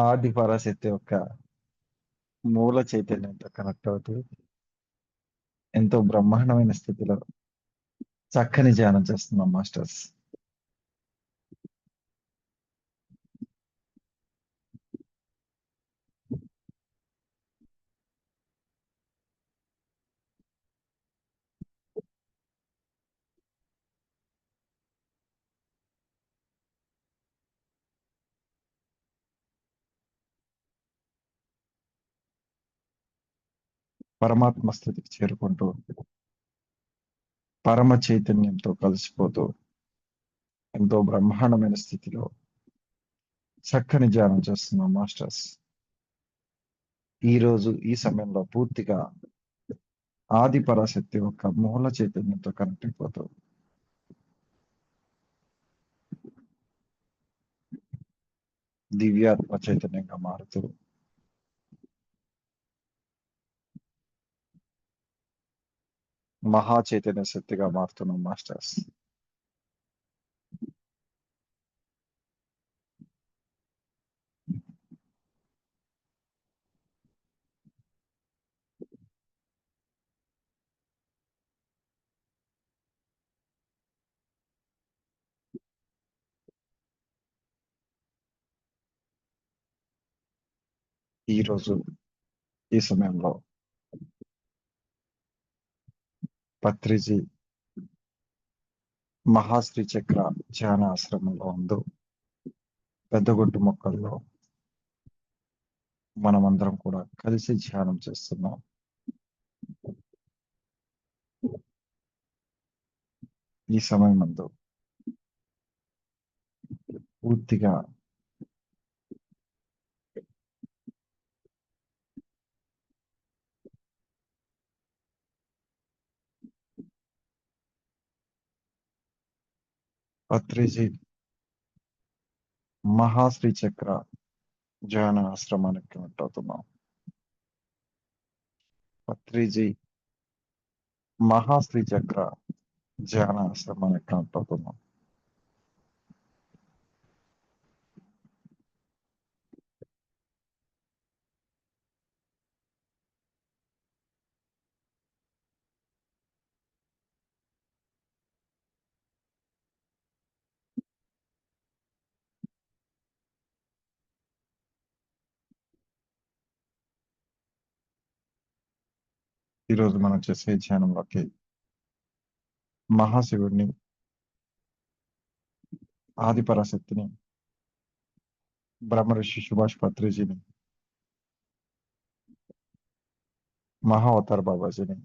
ఆది పరాశక్తి యొక్క మూల చైతన్యంతో కనెక్ట్ అవుతూ ఎంతో బ్రహ్మాండమైన స్థితిలో చక్కని ధ్యానం చేస్తున్నాం మాస్టర్స్. పరమాత్మ స్థితికి చేరుకుంటూ పరమ చైతన్యంతో కలిసిపోతూ ఎంతో బ్రహ్మాండమైన స్థితిలో చక్కని ధ్యానం చేస్తున్నాం మాస్టర్స్. ఈ రోజు ఈ సమయంలో పూర్తిగా ఆది పరాశక్తి యొక్క మూల చైతన్యంతో కనెక్ట్ అయిపోతూ దివ్యాత్మ చైతన్యంగా మారుతూ మహా చైతన్య శక్తిగా మారుతున్నాం మాస్టర్స్. ఈ రోజు ఈ సమయంలో పత్రిజీ మహాశ్రీ చక్ర ధ్యాన ఆశ్రమంలో ఉందో పెద్దగొట్టు మొక్కల్లో మనమందరం కూడా కలిసి ధ్యానం చేస్తున్నాం. ఈ సమయం నందు పూర్తిగా పత్రిజీ మహాశ్రీ చక్ర ధ్యాన ఆశ్రమానికి కనెక్ట్ అవుతున్నాం. పత్రిజీ మహాశ్రీ చక్ర ధ్యాన ఆశ్రమానికి కనెక్ట్ అవుతున్నాం. ఈరోజు మనం చేసే ధ్యానంలోకి మహాశివుడిని, ఆదిపరాశక్తిని, బ్రహ్మర్షి సుభాష్ పత్రిజీని, మహా అవతార్ బాబాజీని,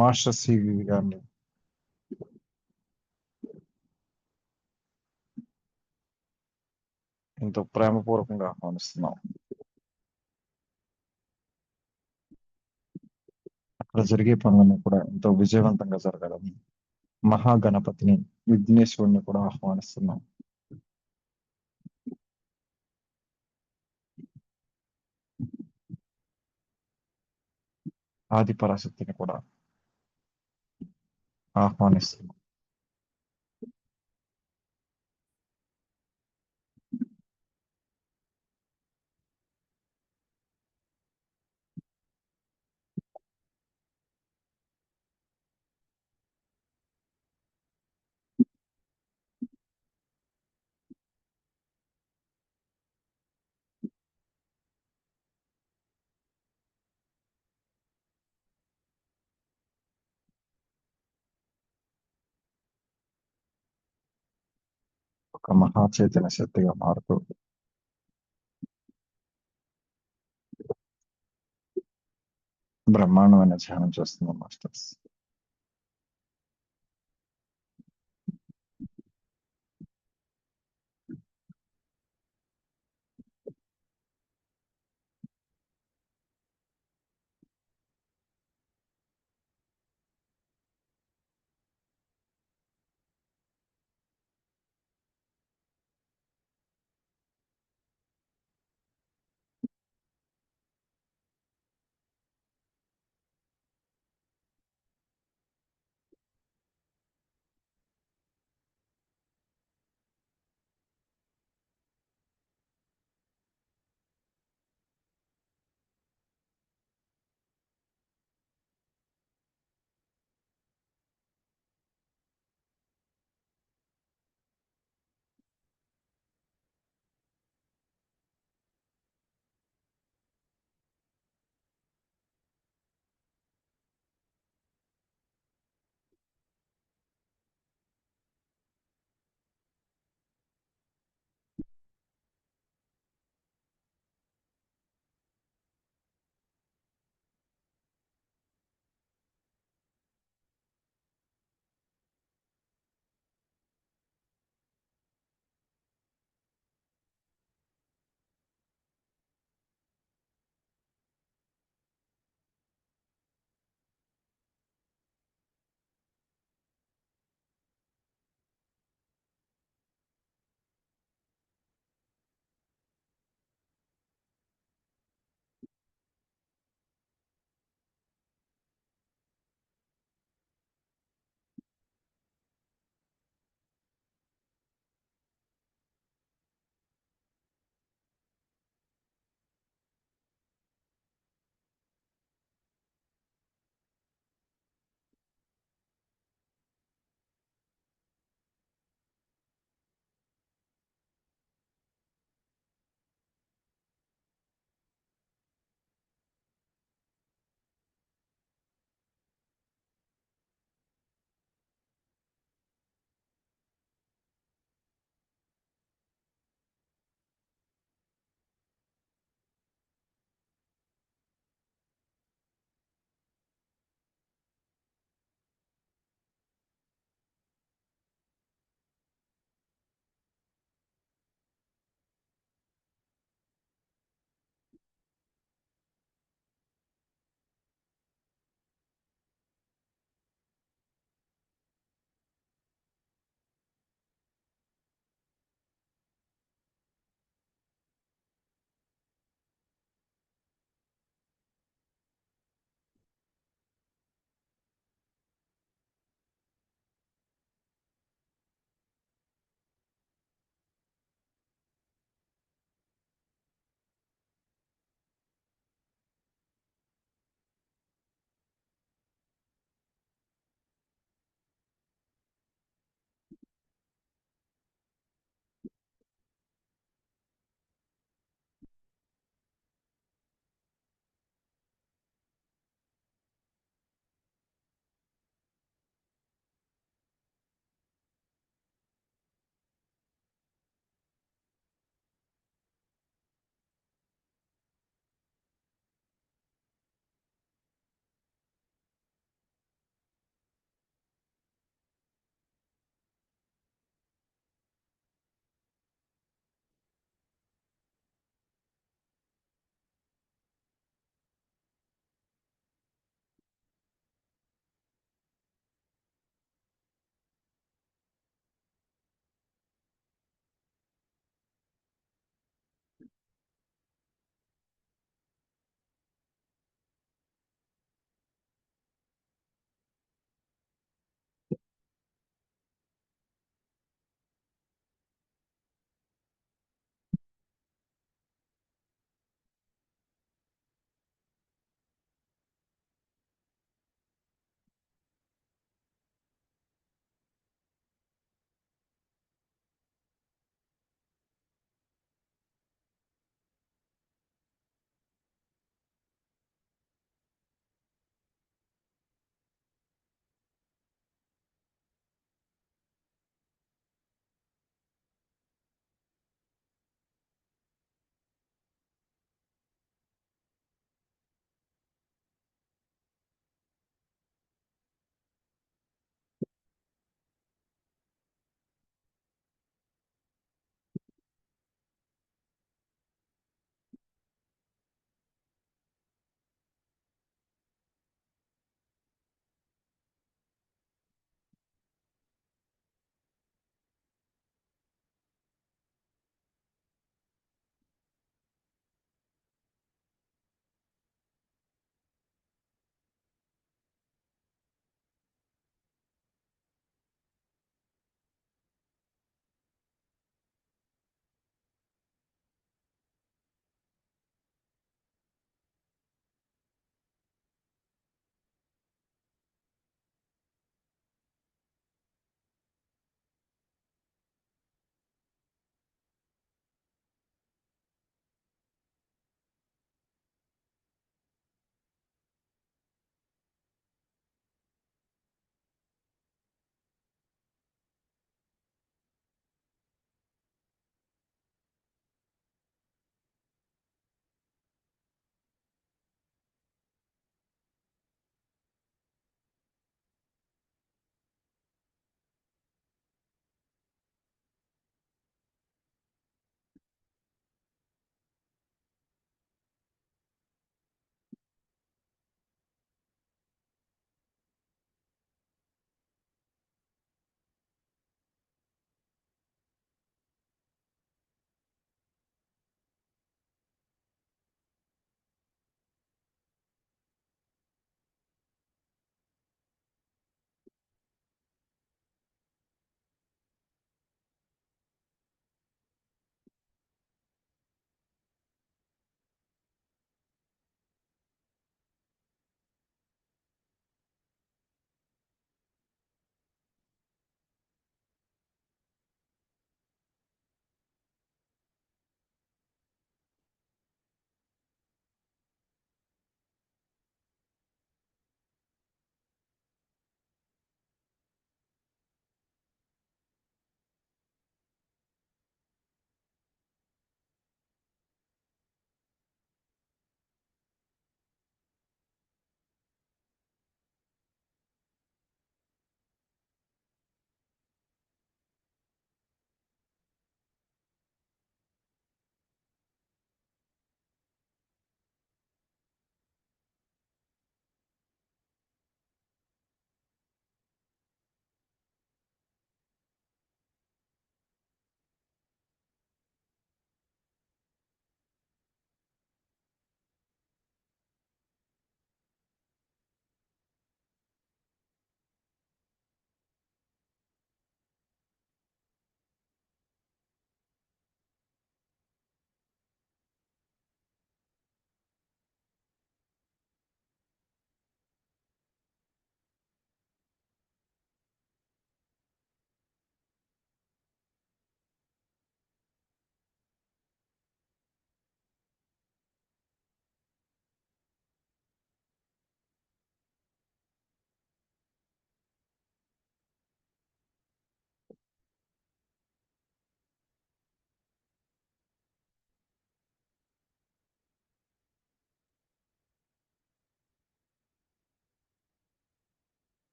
మాస్టర్ సివి గారిని ఎంతో ప్రేమపూర్వకంగా ఆహ్వానిస్తున్నాం. అక్కడ జరిగే పనులన్నీ కూడా ఎంతో విజయవంతంగా జరగాలని మహాగణపతిని, విఘ్నేశ్వరుని కూడా ఆహ్వానిస్తున్నాం. ఆది పరాశక్తిని కూడా ఆహ్వానిస్తున్నాం. ఒక మహా చైతన్య శక్తిగా మారుతూ బ్రహ్మాండమైన ధ్యానం చేస్తున్నాం మాస్టర్స్.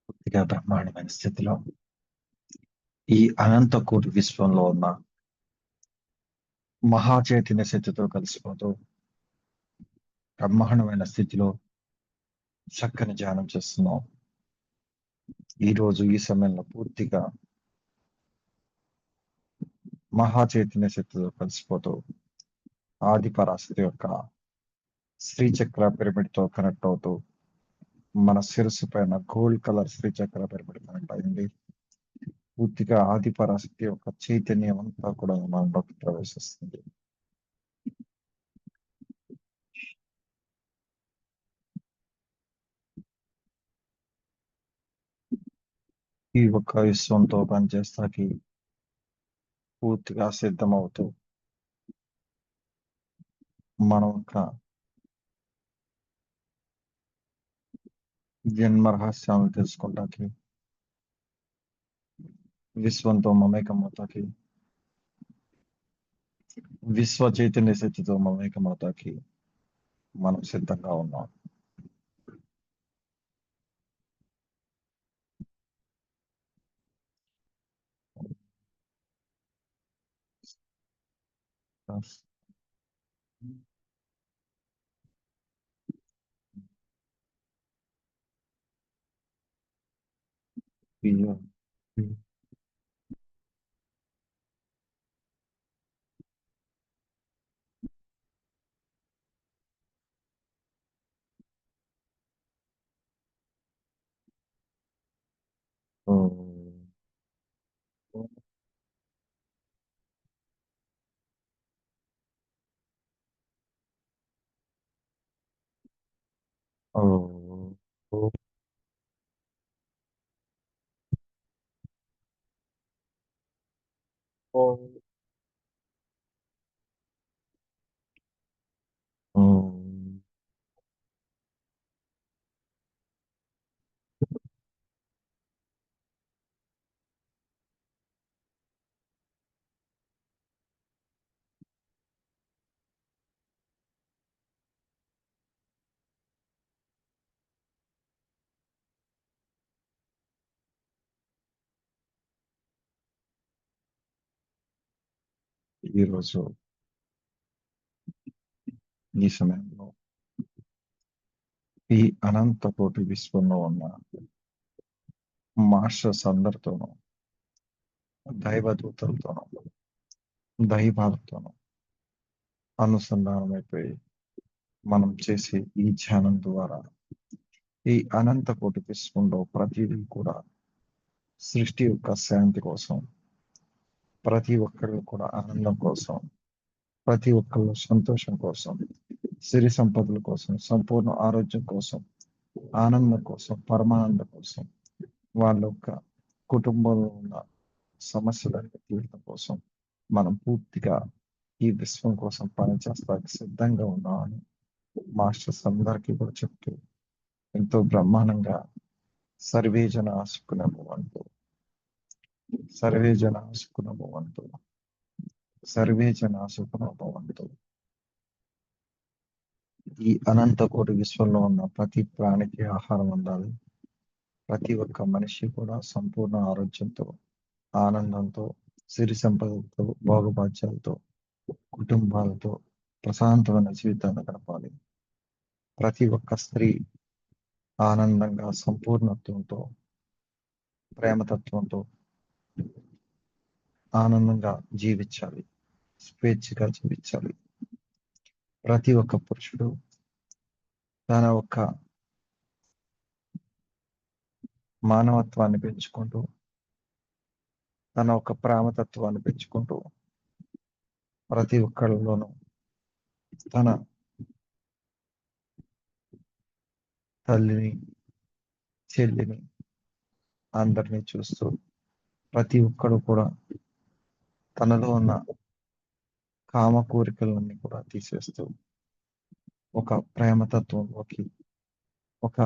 పూర్తిగా బ్రహ్మాండమైన స్థితిలో ఈ అనంత కోటి విశ్వంలో ఉన్న మహాచైతన్య శక్తితో కలిసిపోతూ బ్రహ్మాండమైన స్థితిలో చక్కని ధ్యానం చేస్తున్నాం. ఈ రోజు ఈ సమయంలో పూర్తిగా మహాచైతన్య శక్తితో కలిసిపోతూ ఆది పరాశక్తి యొక్క శ్రీచక్ర పిరమిడ్ తో కనెక్ట్ అవుతూ మన శిరస్సు పైన గోల్డ్ కలర్ శ్రీచక్ర పిరమిడ్ కనెక్ట్ అయింది. పూర్తిగా ఆది పరాశక్తి యొక్క చైతన్యం అంతా కూడా మనలోకి ప్రవేశిస్తుంది. ఈ ఒక్క విశ్వంతో పనిచేస్తాకి పూర్తిగా సిద్ధమవుతూ మనం ఒక జన్మ రహస్యాలను తెలుసుకుంటాకి విశ్వంతో మమేకమవుతాకి విశ్వ చైతన్య శక్తితో మమేకమవుతాకి మనం సిద్ధంగా ఉన్నాం. ఓ ఓ ఓ ఓ ఓ ఈరోజు ఈ సమయంలో ఈ అనంత కోటి విశ్వంలో ఉన్న మాస్టర్స్ అందరితోనూ దైవదూతలతోనూ దైవాలతోనూ అనుసంధానమైపోయి మనం చేసే ఈ ధ్యానం ద్వారా ఈ అనంత కోటి విశ్వంలో ప్రతిదీ కూడా సృష్టి యొక్క శాంతి కోసం, ప్రతి ఒక్కళ్ళు కూడా ఆనందం కోసం, ప్రతి ఒక్కళ్ళు సంతోషం కోసం, సిరి సంపదల కోసం, సంపూర్ణ ఆరోగ్యం కోసం, ఆనందం కోసం, పరమానందం కోసం, వాళ్ళ యొక్క కుటుంబంలో ఉన్న సమస్యలను తీర్చడం కోసం మనం పూర్తిగా ఈ విశ్వం కోసం పనిచేస్తానికి సిద్ధంగా ఉన్నామని మాస్టర్స్ అందరికీ కూడా చెప్తూ ఎంతో బ్రహ్మాండంగా సర్వే జన సుఖినో అంటూ సర్వే జన సుఖినో అంటూ సర్వే జన సుఖినో అంటూ ఈ అనంత కోటి విశ్వంలో ఉన్న ప్రతి ప్రాణికి ఆహారం అందాలి. ప్రతి ఒక్క మనిషి కూడా సంపూర్ణ ఆరోగ్యంతో, ఆనందంతో, సిరి సంపదలతో, భోగభాగ్యాలతో, కుటుంబాలతో ప్రశాంతమైన జీవితాన్ని గడపాలి. ప్రతి ఒక్క స్త్రీ ఆనందంగా, సంపూర్ణత్వంతో, ప్రేమతత్వంతో ఆనందంగా జీవించాలి, స్వేచ్ఛగా జీవించాలి. ప్రతి ఒక్క పురుషుడు తన ఒక్క మానవత్వాన్ని పెంచుకుంటూ, తన ఒక ప్రేమతత్వాన్ని పెంచుకుంటూ, ప్రతి ఒక్కరిలోనూ తన తల్లిని, చెల్లిని అందరినీ చూస్తూ ప్రతి ఒక్కడు కూడా తనలో ఉన్న కామ కోరికలన్నీ కూడా తీసేస్తూ ఒక ప్రేమతత్వంలోకి, ఒక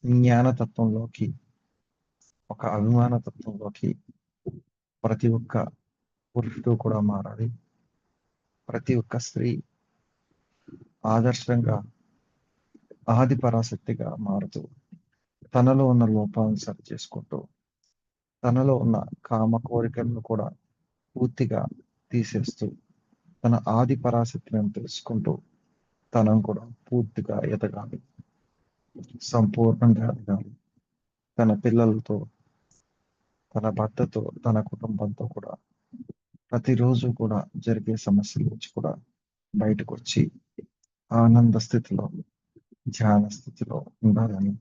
జ్ఞానతత్వంలోకి, ఒక అభిమాన తత్వంలోకి ప్రతి ఒక్క పురుషుడు కూడా మారాలి. ప్రతి ఒక్క స్త్రీ ఆదర్శంగా ఆది పరాశక్తిగా మారుతూ తనలో ఉన్న లోపాలను సరి చేసుకుంటూ తనలో ఉన్న కామ కోరికలను కూడా పూర్తిగా తీసేస్తూ తన ఆది పరాశక్తిని తెలుసుకుంటూ తనను కూడా పూర్తిగా ఎదగాలి, సంపూర్ణంగా ఎదగాలి. తన పిల్లలతో, తన భర్తతో, తన కుటుంబంతో కూడా ప్రతిరోజు కూడా జరిగే సమస్యల నుంచి కూడా బయటకు వచ్చి ఆనంద స్థితిలో, ధ్యాన స్థితిలో ఉండాలని,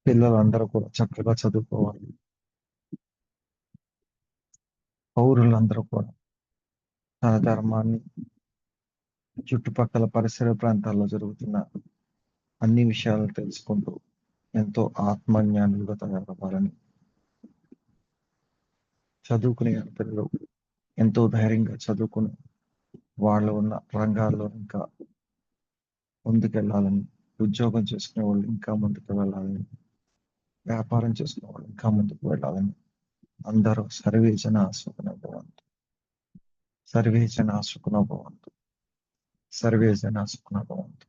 పిల్లలందరూ కూడా చక్కగా చదువుకోవాలి, పౌరులందరూ కూడా తన ధర్మాన్ని, చుట్టుపక్కల పరిసర ప్రాంతాల్లో జరుగుతున్న అన్ని విషయాలను తెలుసుకుంటూ ఎంతో ఆత్మజ్ఞానులుగా తయారవ్వాలని, చదువుకునే పిల్లలు ఎంతో ధైర్యంగా చదువుకుని వాళ్ళు ఉన్న రంగాల్లో ఇంకా ముందుకెళ్ళాలని, ఉద్యోగం చేసుకునే వాళ్ళు ఇంకా ముందుకు వెళ్ళాలని, వ్యాపారం చేసుకునే వాళ్ళు ఇంకా ముందుకు వెళ్ళాలని, అందరూ సర్వే జన సుఖినో భవంతు, సర్వే జన సుఖినో భవంతు, సర్వే జన సుఖినో భవంతు.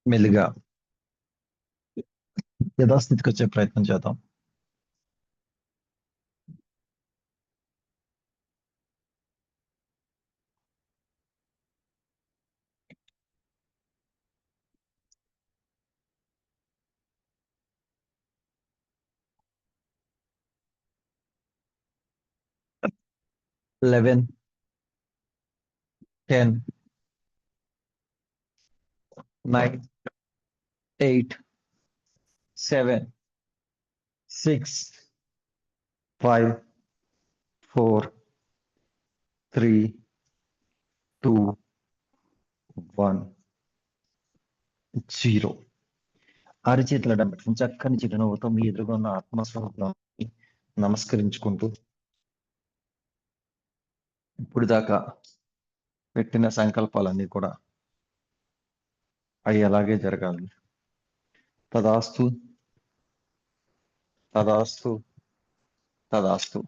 మెల్లిగా యథాస్థితికి వచ్చే ప్రయత్నం చేద్దాం. లెవెన్, 10, 9, 8, 7, 6, 5, 4, 3, 2, 1, 0. అరిచేతుల పెట్టుకుని చక్కని చిరునవ్వుతో మీ ఎదురుగా ఉన్న ఆత్మస్వరూపాన్ని నమస్కరించుకుంటూ ఇప్పుడు దాకా పెట్టిన సంకల్పాలన్నీ కూడా అవి అలాగే జరగాలి. తదాస్తు, తదాస్తు, తదాస్తు.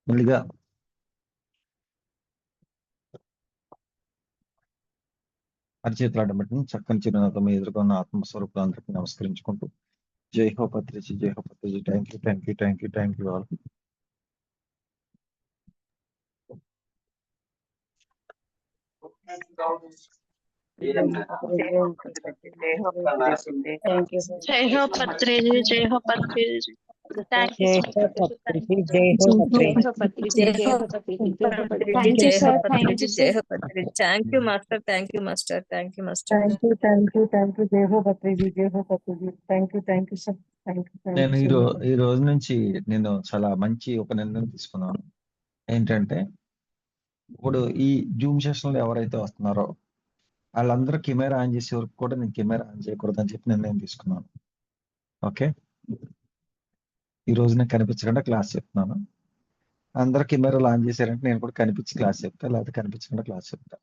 మళ్ళీగా అరిచేతులు అడ్డం పెట్టుకుని చక్కని చిరునవ్వుతో మీ ఎదురుగా ఉన్న ఆత్మస్వరూపాలందరికీ నమస్కరించుకుంటూ జై హో పత్రిజీ, జై హో Patriji. Thank you, thank you, thank you, thank you all. जय हो पत्री जी, जय हो पत्री जी. Thank you, जय sir. हो पत्री जी, जय हो पत्री जय हो पत्री जी, जय हो पत्री जी, जय हो पत्री जी, Thank you, जय हो sir. पत्री Thank जी, you, जय sir. हो Patri ji. Thank you master, thank you master, thank you master. Thank you, thank you, thank you. जय हो पत्री जी, जय हो Patri ji. Thank you sir. Thank you, నేను थैंक यू. ఈ రోజు నుంచి నేను చాలా మంచి ఒక నిర్ణయం తీసుకున్నాను. ఏంటంటే ఇప్పుడు ఈ జూమ్ సెషన్ లో ఎవరైతే వస్తున్నారో వాళ్ళందరూ కెమెరా ఆన్ చేసే వరకు కూడా నేను కెమెరా ఆన్ చేయకూడదు అని చెప్పి నిర్ణయం తీసుకున్నాను. ఓకే, ఈ రోజు నేను కనిపించకుండా క్లాస్ చెప్తున్నాను. అందరూ కెమెరాలు ఆన్ చేశారంటే నేను కూడా కనిపించి క్లాస్ చెప్తా, లేకపోతే కనిపించకుండా క్లాస్ చెప్తా.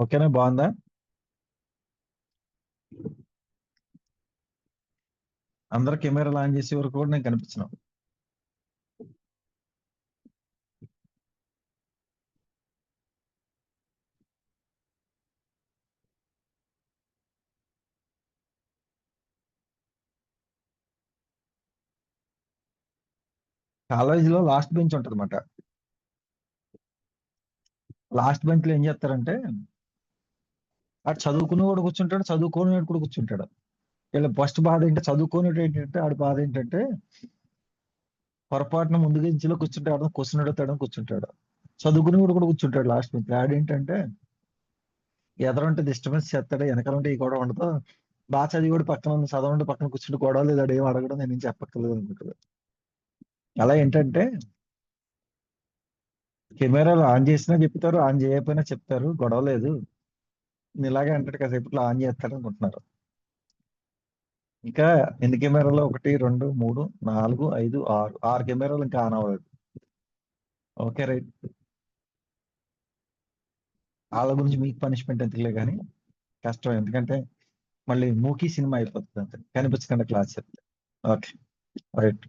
ఓకేనా? బాగుందా? అందరూ కెమెరాలు ఆన్ చేసే వరకు కూడా నేను కనిపించను. కాలేజీలో లాస్ట్ బెంచ్ ఉంటుంది అన్నమాట. లాస్ట్ బెంచ్ లో ఏం చేస్తారంటే ఆడు చదువుకునేవాడు కూర్చుంటాడు, చదువుకోనివాడు కూడా కూర్చుంటాడు. వీళ్ళ ఫస్ట్ బాధ ఏంటంటే చదువుకోనివాడు ఏంటంటే ఆడి బాధ ఏంటంటే పొరపాటున ముందు బెంచ్లో కూర్చుంటాడు, క్వశ్చన్ అడుగుతాడని కూర్చుంటాడు. చదువుకునేవాడు కూడా కూర్చుంటాడు లాస్ట్ బెంచ్. ఆడేంటంటే ఎదరంటే డిస్టర్బెన్స్ చేస్తాడు, వెనకాలంటే ఈ గొడవ ఉండదు. బాగా చదివాడు పక్కన ఉంది, చదవండి పక్కన కూర్చుంటే గొడవ లేదు, ఆడు ఏం అడగడం నేను ఏం చెప్పక్కర్లేదు అనుకుంటాడు. అలా ఏంటంటే కెమెరాలు ఆన్ చేసినా చెప్తారు, ఆన్ చేయకపోయినా చెప్తారు, గొడవ లేదు. ఇలాగే అంటాడు కాసేపట్లో ఆన్ చేస్తాడు అనుకుంటున్నారు. ఇంకా ఎన్ని కెమెరాలు? 1, 2, 3, 4, 5, 6 కెమెరాలు ఇంకా ఆన్ అవ్వలేదు. Okay right. వాళ్ళ గురించి మీకు పనిష్మెంట్ ఎందుకులే కానీ కష్టం, ఎందుకంటే మళ్ళీ మూకీ సినిమా అయిపోతుంది అంతే, కనిపించకుండా క్లాస్ చెప్తే. Okay right.